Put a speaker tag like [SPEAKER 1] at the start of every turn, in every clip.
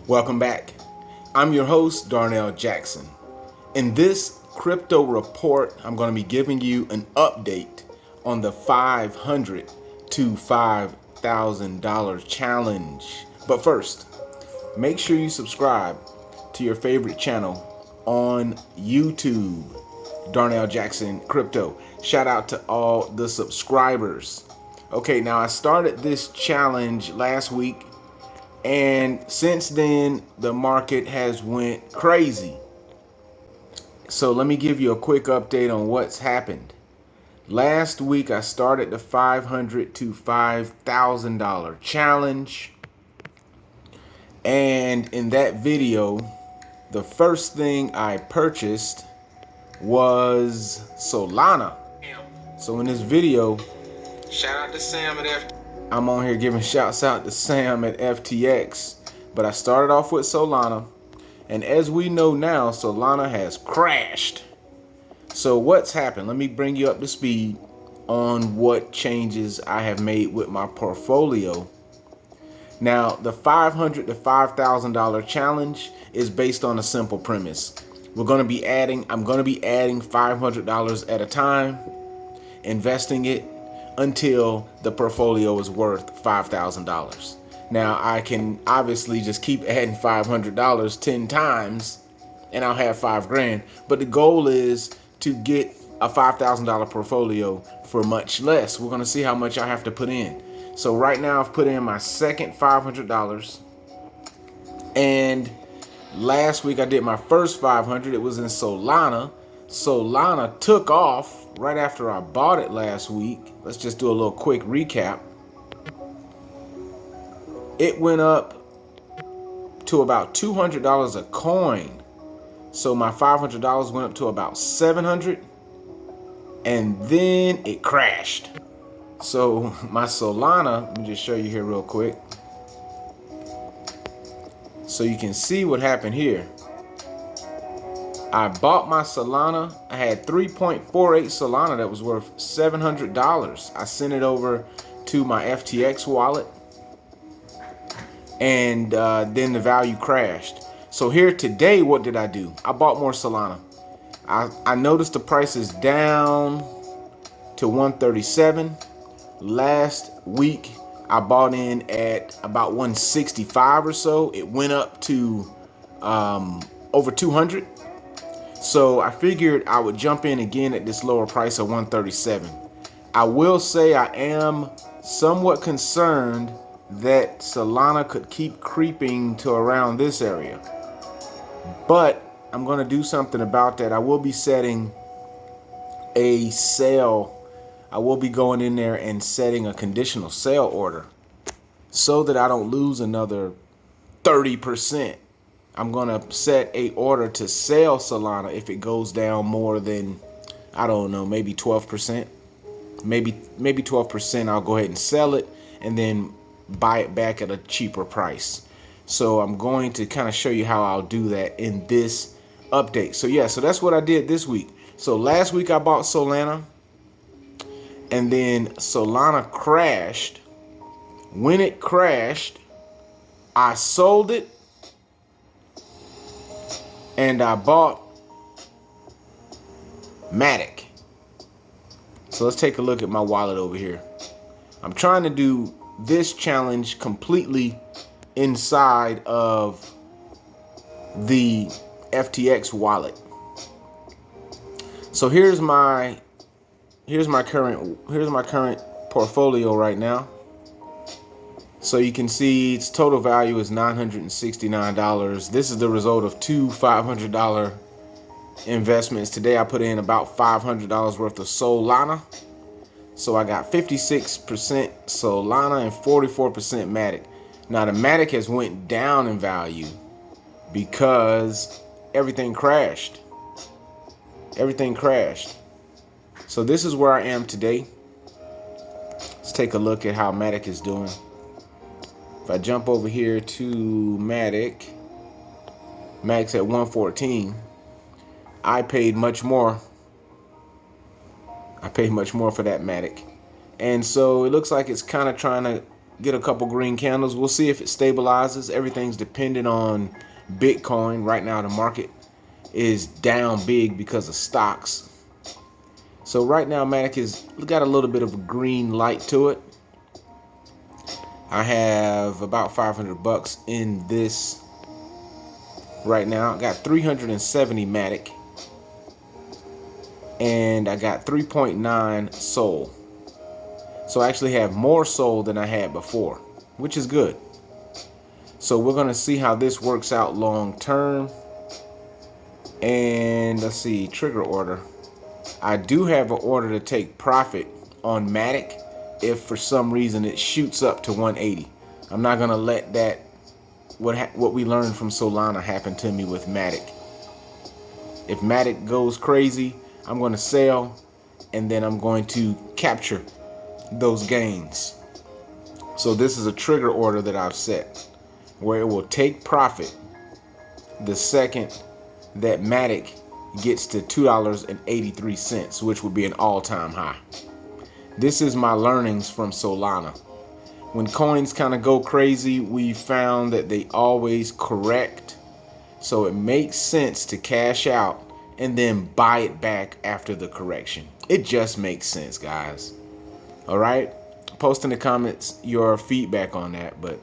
[SPEAKER 1] Welcome back. I'm your host, Darnell Jackson. In this crypto report, I'm going to be giving you an update on the $500 to $5,000 challenge. But first, make sure you subscribe to your favorite channel on YouTube, Darnell Jackson Crypto. Shout out to all the subscribers. Okay, now I started this challenge last week, and since then the market has went crazy. So let me give you a quick update on what's happened. Last week I started the $500 to $5,000 challenge, and in that video the first thing I purchased was Solana. So in this video, shout out to Sam at I'm on here giving shouts out to Sam at FTX, but I started off with Solana, and as we know now, Solana has crashed. So what's happened? Let me bring you up to speed on what changes I have made with my portfolio. Now, the $500 to $5,000 challenge is based on a simple premise. I'm going to be adding $500 at a time, investing it until the portfolio is worth $5,000. Now, I can obviously just keep adding $500 10 times and I'll have $5,000, but the goal is to get a $5,000 portfolio for much less. We're going to see how much I have to put in. So right now I've put in my second $500, and last week I did my first 500. It was in Solana. Solana took off right after I bought it last week. Let's just do a little quick recap. It went up to about $200 a coin. So my $500 went up to about $700, and then it crashed. So my Solana, let me just show you here real quick, so you can see what happened here. I bought my Solana. I had 3.48 Solana that was worth $700. I sent it over to my FTX wallet, and then the value crashed. So here today, what did I do? I bought more Solana. I noticed the price is down to 137. Last week I bought in at about 165 or so. It went up to over 200. So I figured I would jump in again at this lower price of 137. I will say I am somewhat concerned that Solana could keep creeping to around this area, but I'm going to do something about that. I will be setting a sale. I will be going in there and setting a conditional sale order so that I don't lose another 30%. I'm going to set a order to sell Solana if it goes down more than, I don't know, maybe 12%. Maybe 12%. I'll go ahead and sell it and then buy it back at a cheaper price. So I'm going to kind of show you how I'll do that in this update. So yeah, so that's what I did this week. So last week I bought Solana, and then Solana crashed. When it crashed, I sold it and I bought Matic. So let's take a look at my wallet over here. I'm trying to do this challenge completely inside of the FTX wallet. So here's my current portfolio right now. So you can see its total value is $969. This is the result of two $500 investments. Today I put in about $500 worth of Solana. So I got 56% Solana and 44% Matic. Now the Matic has went down in value because everything crashed. Everything crashed. So this is where I am today. Let's take a look at how Matic is doing. If I jump over here to Matic, Mac's at 114. I paid much more. I paid much more for that Matic. And so it looks like it's kind of trying to get a couple green candles. We'll see if it stabilizes. Everything's dependent on Bitcoin. Right now, the market is down big because of stocks. So right now, Matic has got a little bit of a green light to it. I have about 500 bucks in this right now. I got 370 Matic, and I got 3.9 Sol. So I actually have more Sol than I had before, which is good. So we're going to see how this works out long term. And let's see, trigger order. I do have an order to take profit on Matic if for some reason it shoots up to 180. I'm not going to let that, what we learned from Solana, happen to me with Matic. If Matic goes crazy, I'm going to sell, and then I'm going to capture those gains. So this is a trigger order that I've set where it will take profit the second that Matic gets to $2.83, which would be an all-time high. This is my learnings from Solana. When coins kind of go crazy, we found that they always correct. So it makes sense to cash out and then buy it back after the correction. It just makes sense, guys. All right? Post in the comments your feedback on that, but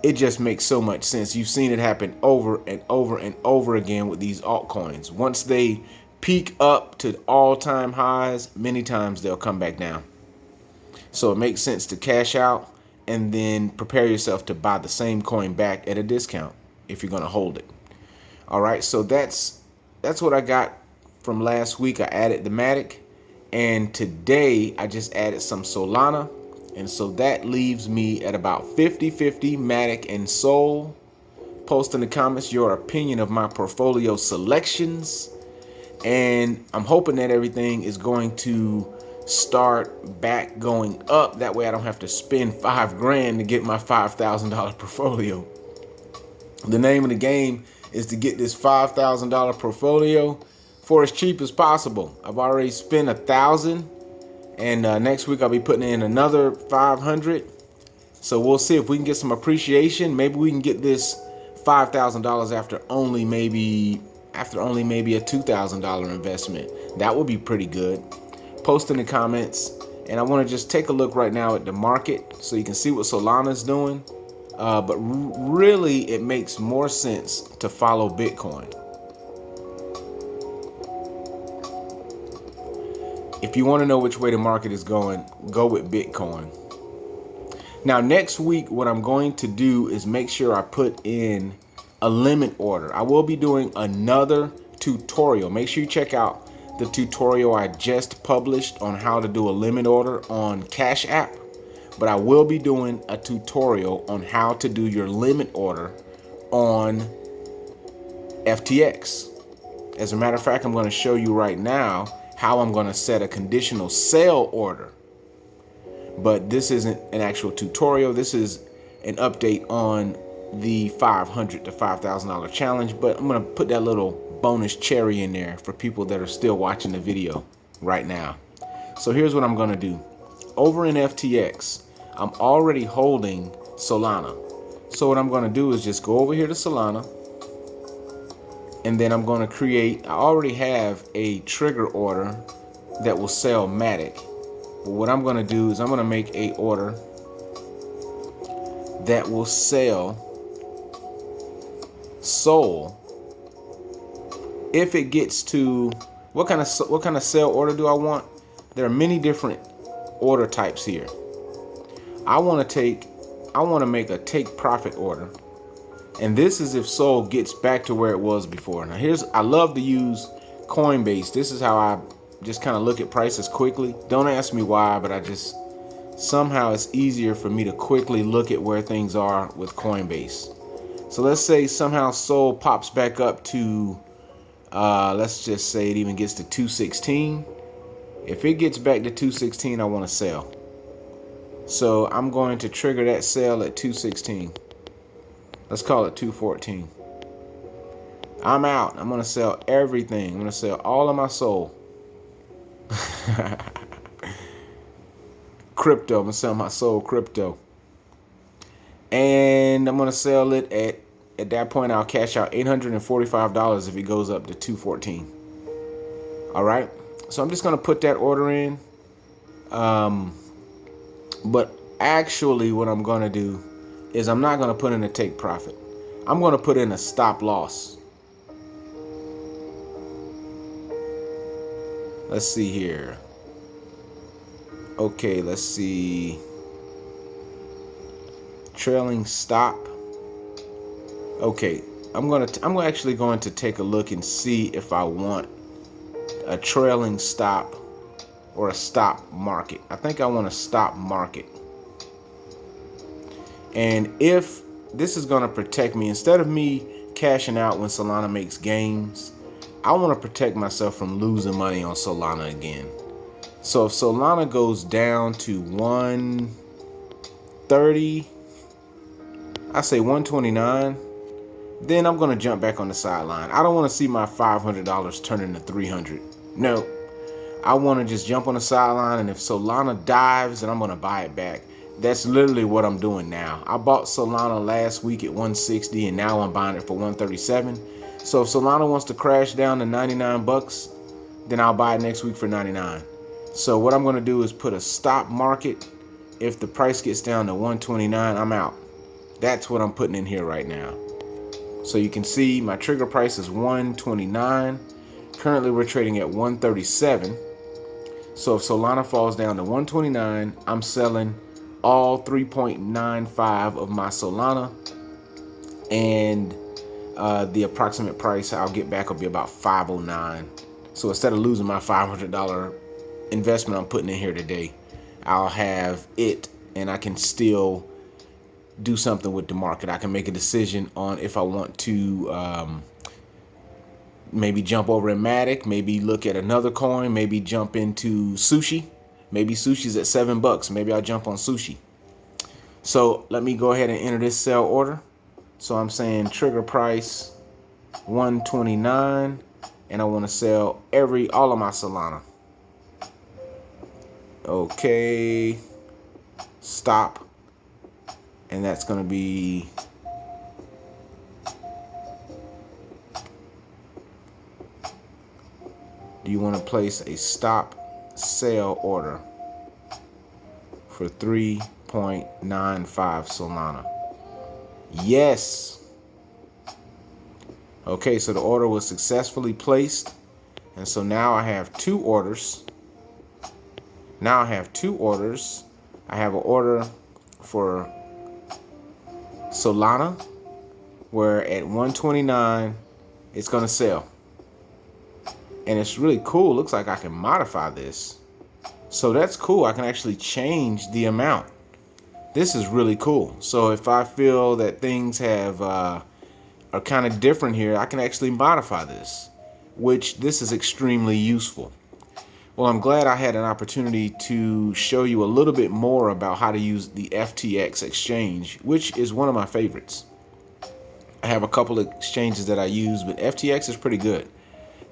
[SPEAKER 1] it just makes so much sense. You've seen it happen over and over and over again with these altcoins. Once they peak up to all-time highs, many times they'll come back down. So it makes sense to cash out and then prepare yourself to buy the same coin back at a discount if you're going to hold it. All right, so that's what I got from last week. I added the Matic, and today I just added some Solana. And so that leaves me at about 50-50 Matic and Sol. Post in the comments your opinion of my portfolio selections. And I'm hoping that everything is going to start back going up. That way I don't have to spend $5 grand to get my $5,000 portfolio. The name of the game is to get this $5,000 portfolio for as cheap as possible. I've already spent $1,000. And next week I'll be putting in another 500. So we'll see if we can get some appreciation. Maybe we can get this $5,000 after only maybe a $2,000 investment. That would be pretty good. Post in the comments. And I want to just take a look right now at the market so you can see what Solana's doing. But really, it makes more sense to follow Bitcoin. If you want to know which way the market is going, go with Bitcoin. Now, next week, what I'm going to do is make sure I put in a limit order. I will be doing another tutorial. Make sure you check out the tutorial I just published on how to do a limit order on Cash App. But I will be doing a tutorial on how to do your limit order on FTX. As a matter of fact, I'm going to show you right now how I'm going to set a conditional sale order. But this isn't an actual tutorial. This is an update on the $500 to $5,000 challenge. But I'm going to put that little bonus cherry in there for people that are still watching the video right now. So here's what I'm going to do. Over in FTX, I'm already holding Solana. So what I'm going to do is just go over here to Solana. And then I'm going to create, I already have a trigger order that will sell Matic. But what I'm going to do is I'm going to make a order that will sell Sol. If it gets to, what kind of sell order do I want? There are many different order types here. I want to make a take profit order. And this is if Sol gets back to where it was before. Now I love to use Coinbase. This is how I just kind of look at prices quickly. Don't ask me why, but somehow it's easier for me to quickly look at where things are with Coinbase. So let's say somehow Sol pops back up to, let's just say it even gets to 216. If it gets back to 216, I want to sell. So I'm going to trigger that sale at 216. Let's call it 214. I'm out. I'm going to sell everything. I'm going to sell all of my Sol. Crypto. I'm going to sell my Sol crypto. And I'm gonna sell it at that point. I'll cash out $845 if it goes up to 214. All right. So I'm just gonna put that order in. But actually, what I'm gonna do is I'm not gonna put in a take profit. I'm gonna put in a stop loss. Let's see here. Okay, let's see. Trailing stop. Okay, I'm actually going to take a look and see if I want a trailing stop or a stop market. I think I want a stop market. And if this is going to protect me, instead of me cashing out when Solana makes gains, I want to protect myself from losing money on Solana again. So if Solana goes down to 130, I say 129, then I'm going to jump back on the sideline. I don't want to see my $500 turn into 300. No, I want to just jump on the sideline, and if Solana dives, then I'm going to buy it back. That's literally what I'm doing now. I bought Solana last week at 160, and now I'm buying it for 137. So if Solana wants to crash down to 99 bucks, then I'll buy it next week for 99. So what I'm going to do is put a stop market. If the price gets down to 129, I'm out. That's what I'm putting in here right now. So you can see my trigger price is 129. Currently we're trading at 137. So if Solana falls down to 129, I'm selling all 3.95 of my Solana, and the approximate price I'll get back will be about 509. So instead of losing my $500 investment I'm putting in here today, I'll have it, and I can still do something with the market. I can make a decision on if I want to maybe jump over in Matic, maybe look at another coin, maybe jump into sushi. Maybe sushi's at $7. Maybe I'll jump on sushi. So let me go ahead and enter this sell order. So I'm saying trigger price 129, and I want to sell all of my Solana. Okay, stop, and that's going to be do you want to place a stop sell order for 3.95 Solana? Yes. Okay, so the order was successfully placed, and so now I have two orders. I have an order for Solana, where at 129 it's going to sell. And it's really cool. Looks like I can modify this. So that's cool. I can actually change the amount. This is really cool. So if I feel that things are kind of different here, I can actually modify this, which this is extremely useful. Well, I'm glad I had an opportunity to show you a little bit more about how to use the FTX exchange, which is one of my favorites. I have a couple of exchanges that I use, but FTX is pretty good.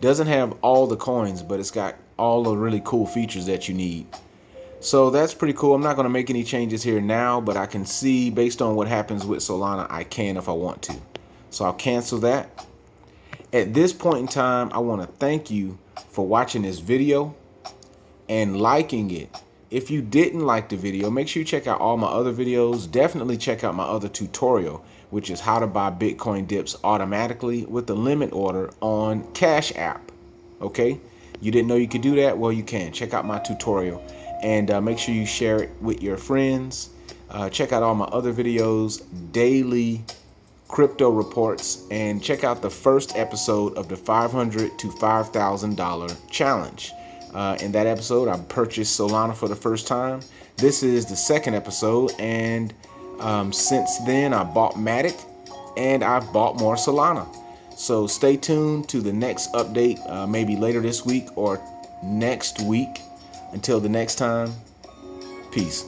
[SPEAKER 1] Doesn't have all the coins, but it's got all the really cool features that you need. So that's pretty cool. I'm not going to make any changes here now, but I can see based on what happens with Solana, I can if I want to. So I'll cancel that. At this point in time, I want to thank you for watching this video and liking it. If you didn't like the video, make sure you check out all my other videos. Definitely check out my other tutorial, which is how to buy Bitcoin dips automatically with the limit order on Cash App. Okay? You didn't know you could do that? Well, you can. Check out my tutorial, and make sure you share it with your friends. Check out all my other videos, daily crypto reports, and check out the first episode of the $500 to $5,000 challenge. In that episode, I purchased Solana for the first time. This is the second episode, and since then I bought Matic, and I've bought more Solana. So stay tuned to the next update, maybe later this week or next week. Until the next time, peace.